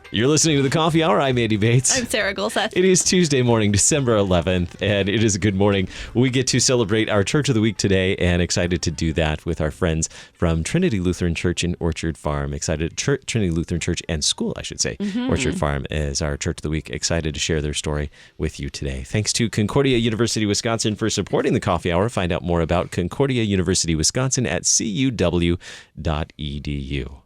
You're listening to The Coffee Hour. I'm Andy Bates. I'm Sarah Gulseth. It is Tuesday morning, December 11th, and it is a good morning. We get to celebrate our Church of the Week today, and excited to do that with our friends from Trinity Lutheran Church in Orchard Farm. Trinity Lutheran Church and School, I should say. Orchard Farm is our Church of the Week. Excited to share their story with you today. Thanks to Concordia University, Wisconsin for supporting The Coffee Hour. Find out more about Concordia University, Wisconsin at cuw.edu.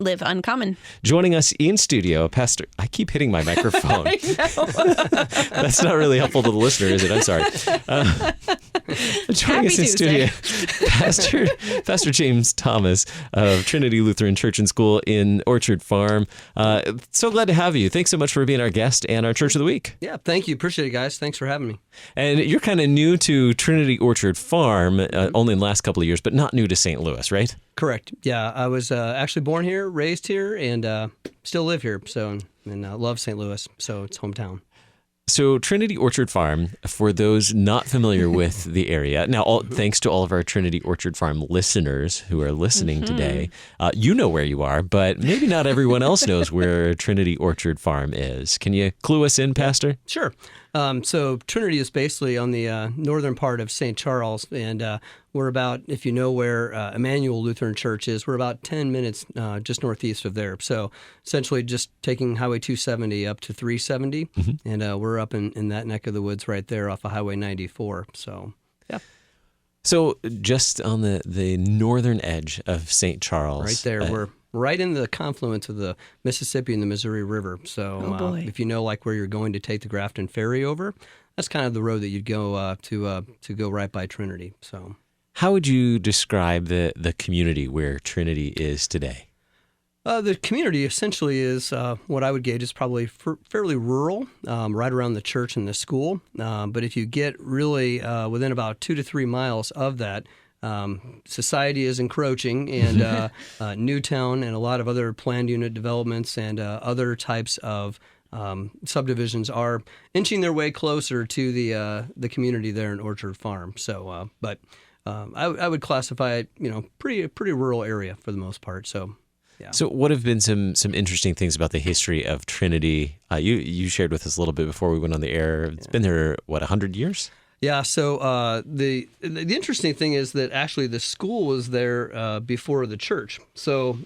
Live uncommon. Joining us in studio, Pastor... I keep hitting my microphone. I know. That's not really helpful to the listener, is it? I'm sorry. Joining us in studio, Pastor James Thomas of Trinity Lutheran Church and School in Orchard Farm. So glad to have you. Thanks so much for being our guest and our Church of the Week. Yeah, thank you. Appreciate it, guys. Thanks for having me. And you're kind of new to Trinity Orchard Farm, only in the last couple of years, but not new to St. Louis, right? Correct. Yeah, I was actually born here, raised here, and still live here. And love St. Louis, so it's hometown. So Trinity Orchard Farm, for those not familiar with the area, now thanks to all of our Trinity Orchard Farm listeners who are listening today, you know where you are, but maybe not everyone else knows where Trinity Orchard Farm is. Can you clue us in, Pastor? Sure. So Trinity is basically on the northern part of St. Charles, and we're about, if you know where Emmanuel Lutheran Church is, we're about 10 minutes just northeast of there. So essentially just taking Highway 270 up to 370, and we're up in that neck of the woods right there off of Highway 94. So, yeah. So just on the northern edge of St. Charles. Right there. We're right in the confluence of the Mississippi and the Missouri River. So if you know like where you're going to take the Grafton Ferry over, that's kind of the road that you'd go to go right by Trinity. So, how would you describe the community where Trinity is today? The community essentially is what I would gauge is probably fairly rural, right around the church and the school. But if you get really within about 2 to 3 miles of that, society is encroaching, and Newtown and a lot of other planned unit developments and other types of subdivisions are inching their way closer to the community there in Orchard Farm. So, but I would classify it, pretty rural area for the most part. So. Yeah. So what have been some interesting things about the history of Trinity? You shared with us a little bit before we went on the air. It's been there, 100 years? Yeah, so the interesting thing is that actually the school was there before the church. So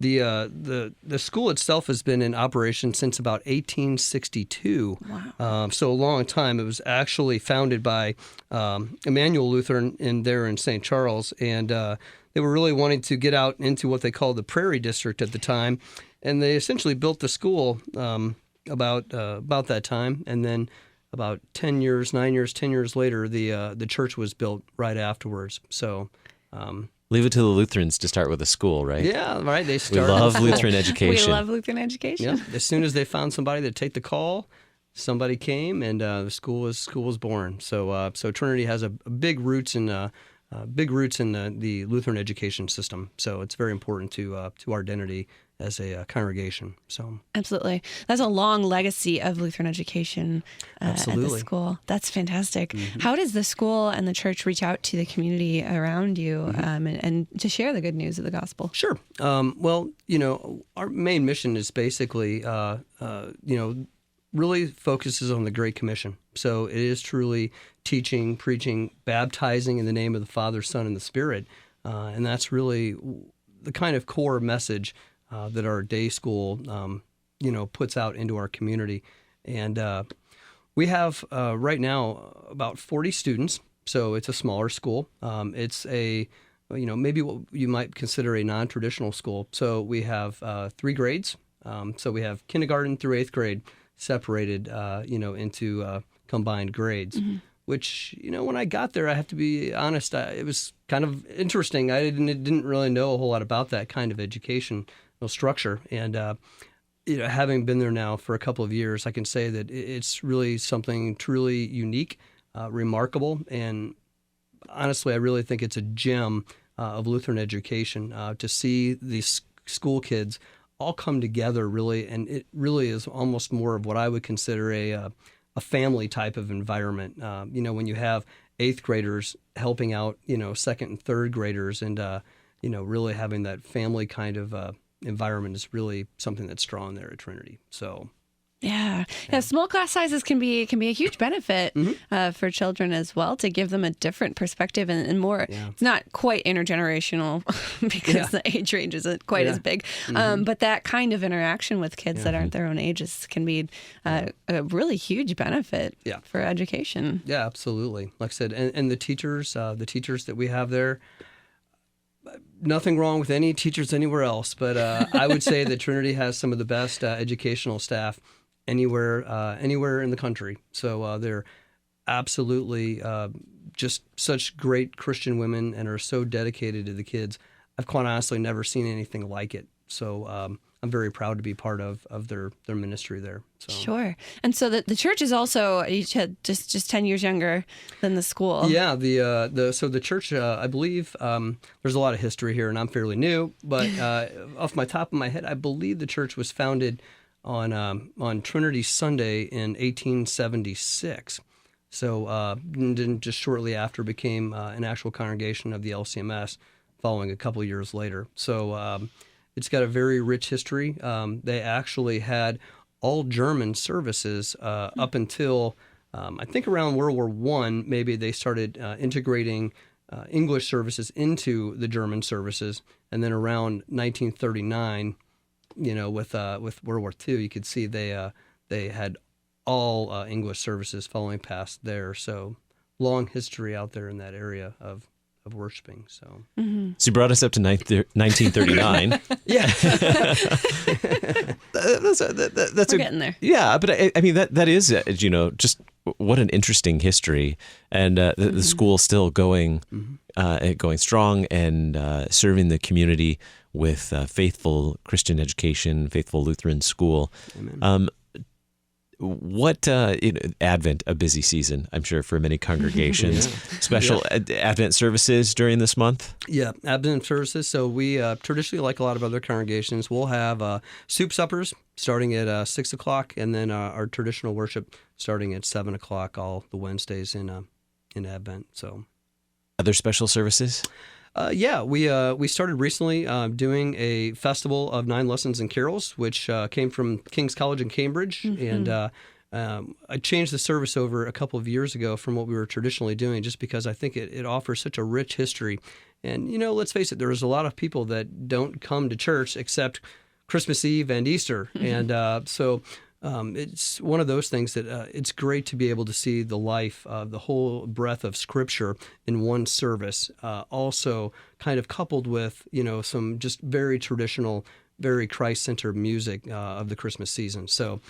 the school itself has been in operation since about 1862. Wow. So a long time. It was actually founded by Emmanuel Lutheran there in St. Charles, and they were really wanting to get out into what they called the Prairie District at the time, and they essentially built the school about that time, and then about 10 years later, the church was built right afterwards. So, leave it to the Lutherans to start with a school, right? Yeah, right. They started. We love Lutheran education. We love Lutheran education. Yeah. As soon as they found somebody to take the call, somebody came, and the school was born. So Trinity has a big roots in the Lutheran education system. So it's very important to our identity as a congregation. So absolutely, that's a long legacy of Lutheran education at the school. That's fantastic. How does the school and the church reach out to the community around you and to share the good news of the gospel? Sure. Well, our main mission is basically, really focuses on the Great Commission. So it is truly teaching, preaching, baptizing in the name of the Father, Son, and the Spirit. And that's really the kind of core message that our day school, puts out into our community. And we have right now about 40 students. So it's a smaller school. It's maybe what you might consider a non-traditional school. So we have 3 grades. So we have kindergarten through 8th grade separated, into combined grades, which, when I got there, I have to be honest, it was kind of interesting. I didn't really know a whole lot about that kind of educational structure. And, having been there now for a couple of years, I can say that it's really something truly unique, remarkable. And honestly, I really think it's a gem of Lutheran education to see these school kids all come together really, and it really is almost more of what I would consider a family type of environment. When you have 8th graders helping out, 2nd and 3rd graders, and really having that family kind of environment is really something that's strong there at Trinity. So. Yeah. Small class sizes can be a huge benefit for children as well, to give them a different perspective and more. Yeah. It's not quite intergenerational because the age range isn't quite as big, but that kind of interaction with kids that aren't their own ages can be a really huge benefit for education. Yeah, absolutely. Like I said, and the teachers that we have there. Nothing wrong with any teachers anywhere else, but I would say that Trinity has some of the best educational staff anywhere in the country. So they're absolutely just such great Christian women and are so dedicated to the kids. I've quite honestly never seen anything like it. So I'm very proud to be part of their ministry there. So. Sure. And so the church is also, you said, just 10 years younger than the school. Yeah. The church, I believe, there's a lot of history here, and I'm fairly new, but off my top of my head, I believe the church was founded on Trinity Sunday in 1876. So then just shortly after became an actual congregation of the LCMS, following a couple years later. So it's got a very rich history. They actually had all German services up until I think around World War I. Maybe they started integrating English services into the German services, and then around 1939. With World War II, you could see they had all English services following past there. So long history out there in that area of worshiping. So, So you brought us up to 1939. Yeah, We're getting there. Yeah, but I mean that is just what an interesting history, and the school still going strong and serving the community with faithful Christian education, faithful Lutheran school. Amen. What Advent, a busy season, I'm sure, for many congregations. Special Advent services during this month? Yeah, Advent services. So we traditionally, like a lot of other congregations, we'll have soup suppers starting at 6 o'clock, and then our traditional worship starting at 7 o'clock all the Wednesdays in Advent. So, other special services? We started recently doing a festival of 9 lessons and carols, which came from King's College in Cambridge, and I changed the service over a couple of years ago from what we were traditionally doing, just because I think it offers such a rich history. And let's face it, there's a lot of people that don't come to church except Christmas Eve and Easter, and so. It's one of those things that it's great to be able to see the life, the whole breadth of Scripture in one service, also kind of coupled with, some just very traditional, very Christ-centered music of the Christmas season. So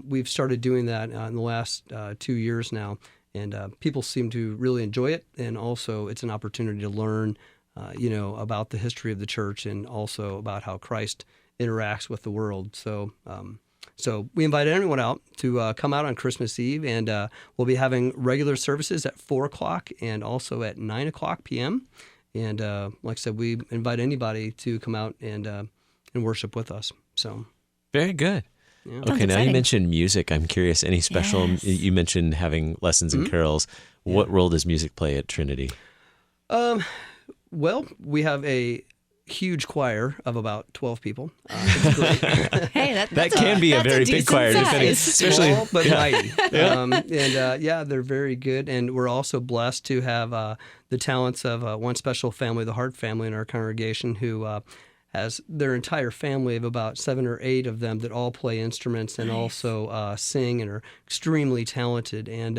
we've started doing that in the last 2 years now, and people seem to really enjoy it, and also it's an opportunity to learn, about the history of the church and also about how Christ interacts with the world. So we invite anyone out to come out on Christmas Eve, and we'll be having regular services at 4 o'clock and also at 9 o'clock p.m. And like I said, we invite anybody to come out and worship with us. So very good. Yeah. Okay, now you mentioned music. I'm curious, any special, you mentioned having lessons and carols. What role does music play at Trinity? Well, we have a huge choir of about 12 people. It's great. Hey, that can be a very big choir, especially small but mighty. They're very good, and we're also blessed to have the talents of one special family, the Hart family, in our congregation, who has their entire family of about 7 or 8 of them that all play instruments and also sing and are extremely talented. And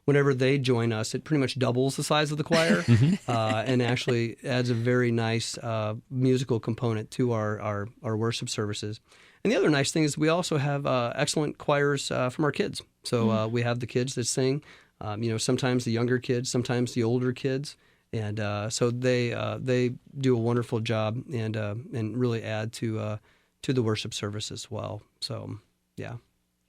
whenever they join us, it pretty much doubles the size of the choir and actually adds a very nice musical component to our worship services. And the other nice thing is we also have excellent choirs from our kids. So we have the kids that sing, sometimes the younger kids, sometimes the older kids. And so they do a wonderful job and really add to the worship service as well. So, yeah.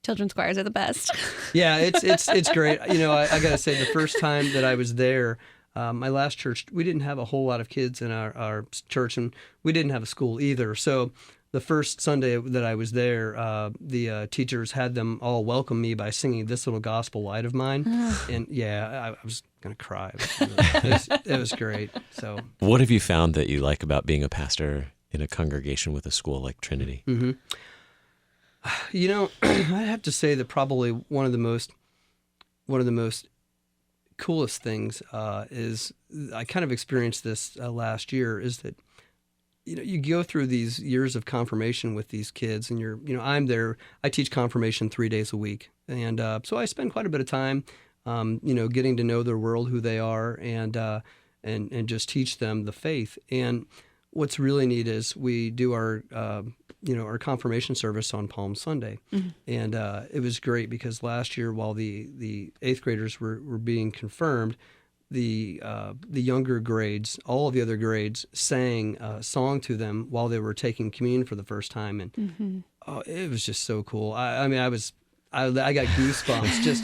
Children's choirs are the best. Yeah, it's great. I got to say, the first time that I was there, my last church, we didn't have a whole lot of kids in our church, and we didn't have a school either. So the first Sunday that I was there, the teachers had them all welcome me by singing "This Little Gospel Light of Mine," and I was gonna cry. It was great. So, what have you found that you like about being a pastor in a congregation with a school like Trinity? Mm-hmm. I have to say that probably one of the most coolest things is I kind of experienced this last year, is that you go through these years of confirmation with these kids, and I'm there. I teach confirmation 3 days a week, and so I spend quite a bit of time, getting to know their world, who they are, and just teach them the faith. And what's really neat is we do our confirmation service on Palm Sunday, and it was great because last year, while the 8th graders were being confirmed, the younger grades, all of the other grades, sang a song to them while they were taking communion for the first time, and it was just so cool. I got goosebumps. Just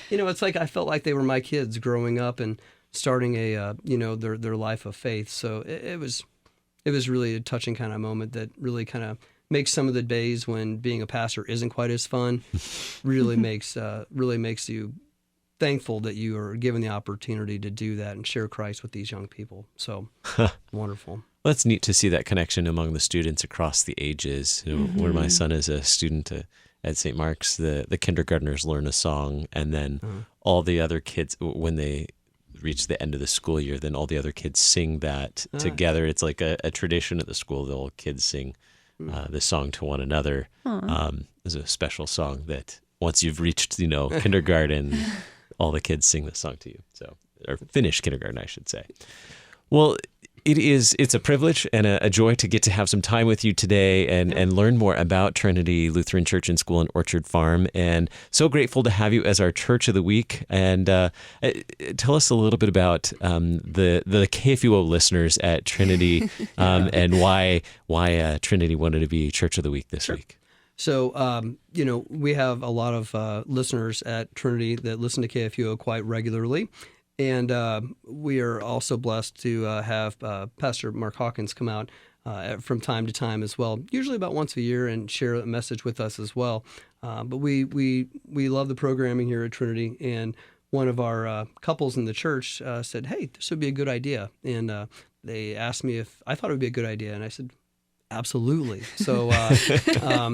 it's like I felt like they were my kids growing up and starting their life of faith. So it was really a touching kind of moment that really kind of makes some of the days when being a pastor isn't quite as fun really makes you thankful that you are given the opportunity to do that and share Christ with these young people. So wonderful. Well, it's neat to see that connection among the students across the ages. Where my son is a student at St. Mark's, the kindergartners learn a song, and then all the other kids, when they reach the end of the school year, then all the other kids sing that together. It's like a tradition at the school. The old kids sing the song to one another. There's a special song that once you've reached, kindergarten, all the kids sing the song to you. So, or finish kindergarten, I should say. Well, it's a privilege and a joy to get to have some time with you today and learn more about Trinity Lutheran Church and School in Orchard Farm. And so grateful to have you as our Church of the Week. And tell us a little bit about the KFUO listeners at Trinity and why Trinity wanted to be Church of the Week this week. So, we have a lot of listeners at Trinity that listen to KFUO quite regularly. And we are also blessed to have Pastor Mark Hawkins come out from time to time as well, usually about once a year, and share a message with us as well. But we love the programming here at Trinity, and one of our couples in the church said, "Hey, this would be a good idea." And they asked me if I thought it would be a good idea, and I said, "Absolutely." So,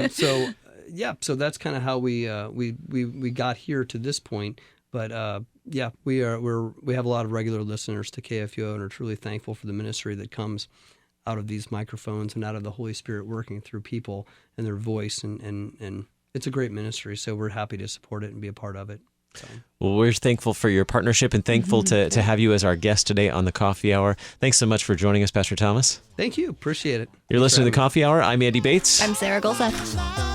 so that's kind of how we got here to this point. But we have a lot of regular listeners to KFUO and are truly thankful for the ministry that comes out of these microphones and out of the Holy Spirit working through people and their voice, and it's a great ministry. So we're happy to support it and be a part of it. So. Well, we're thankful for your partnership and thankful to have you as our guest today on the Coffee Hour. Thanks so much for joining us, Pastor Thomas. Thank you. Appreciate it. You're listening to the Coffee Hour. I'm Andy Bates. I'm Sarah Golseth.